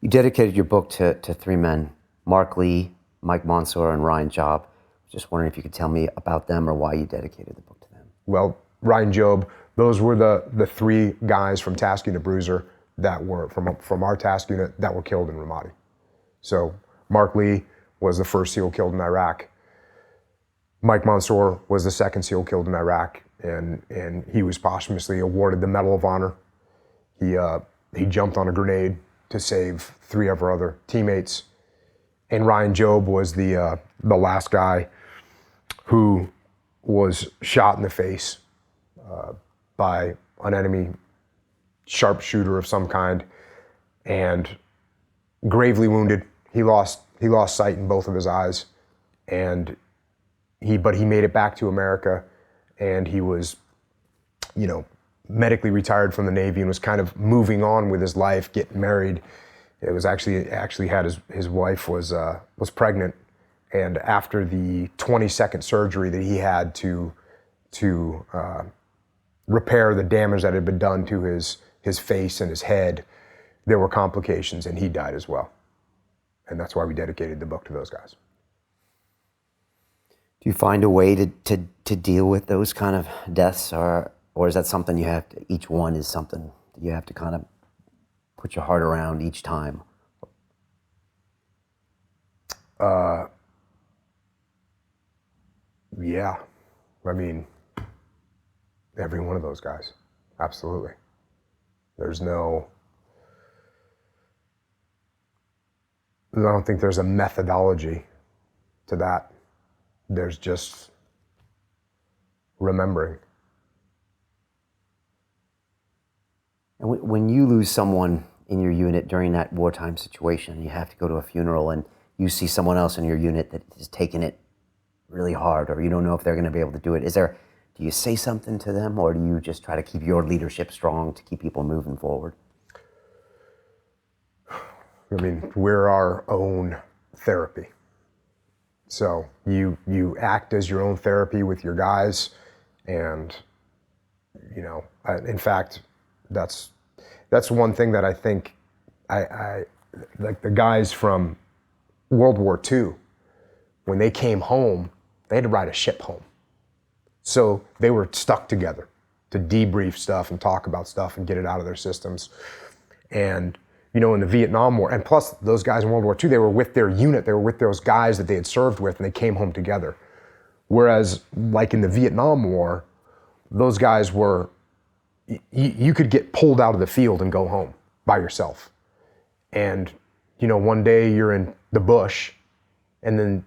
You dedicated your book to three men, Mark Lee, Mike Monsoor, and Ryan Job. Just wondering if you could tell me about them or why you dedicated the book to them. Well, Ryan Job, those were the three guys from Task Unit Bruiser that were from our task unit that were killed in Ramadi. So Mark Lee was the first SEAL killed in Iraq. Mike Monsoor was the second SEAL killed in Iraq, and he was posthumously awarded the Medal of Honor. He jumped on a grenade to save three of our other teammates. And Ryan Job was the last guy who was shot in the face by an enemy sharpshooter of some kind and gravely wounded. He lost sight in both of his eyes, but he made it back to America, and he was, medically retired from the Navy and was kind of moving on with his life, getting married. It was actually had his wife was pregnant, and after the 22nd surgery that he had to repair the damage that had been done to his face and his head, there were complications, and he died as well. And that's why we dedicated the book to those guys. Do you find a way to deal with those kind of deaths, or is that something each one is something that you have to kind of put your heart around each time? Yeah. I mean, every one of those guys. Absolutely. I don't think there's a methodology to that. There's just remembering. And when you lose someone in your unit during that wartime situation, you have to go to a funeral and you see someone else in your unit that is taking it really hard, or you don't know if they're going to be able to do it. Do you say something to them, or do you just try to keep your leadership strong to keep people moving forward? I mean, we're our own therapy. So you act as your own therapy with your guys, and in fact, that's one thing that I think I like. The guys from World War II, when they came home, they had to ride a ship home. So they were stuck together to debrief stuff and talk about stuff and get it out of their systems. And in the Vietnam War, and plus those guys in World War II, they were with their unit, they were with those guys that they had served with, and they came home together. Whereas, like in the Vietnam War, those guys were, you could get pulled out of the field and go home by yourself. And, one day you're in the bush, and then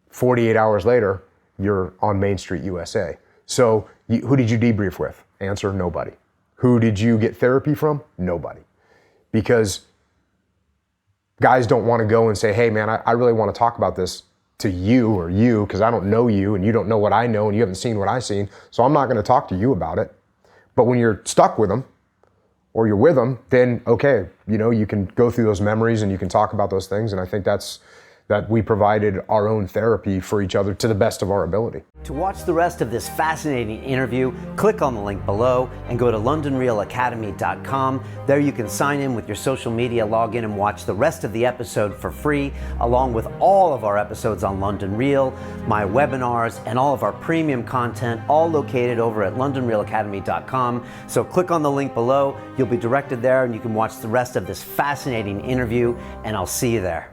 48 hours later, you're on Main Street, USA. So who did you debrief with? Answer, nobody. Who did you get therapy from? Nobody. Because guys don't want to go and say, hey man, I really want to talk about this to you, because I don't know you and you don't know what I know and you haven't seen what I've seen, so I'm not going to talk to you about it. But when you're stuck with them or you're with them, then okay, you can go through those memories and you can talk about those things, and I think that we provided our own therapy for each other to the best of our ability. To watch the rest of this fascinating interview, click on the link below and go to LondonRealAcademy.com. There you can sign in with your social media, log in and watch the rest of the episode for free, along with all of our episodes on London Real, my webinars, and all of our premium content, all located over at LondonRealAcademy.com. So click on the link below, you'll be directed there and you can watch the rest of this fascinating interview, and I'll see you there.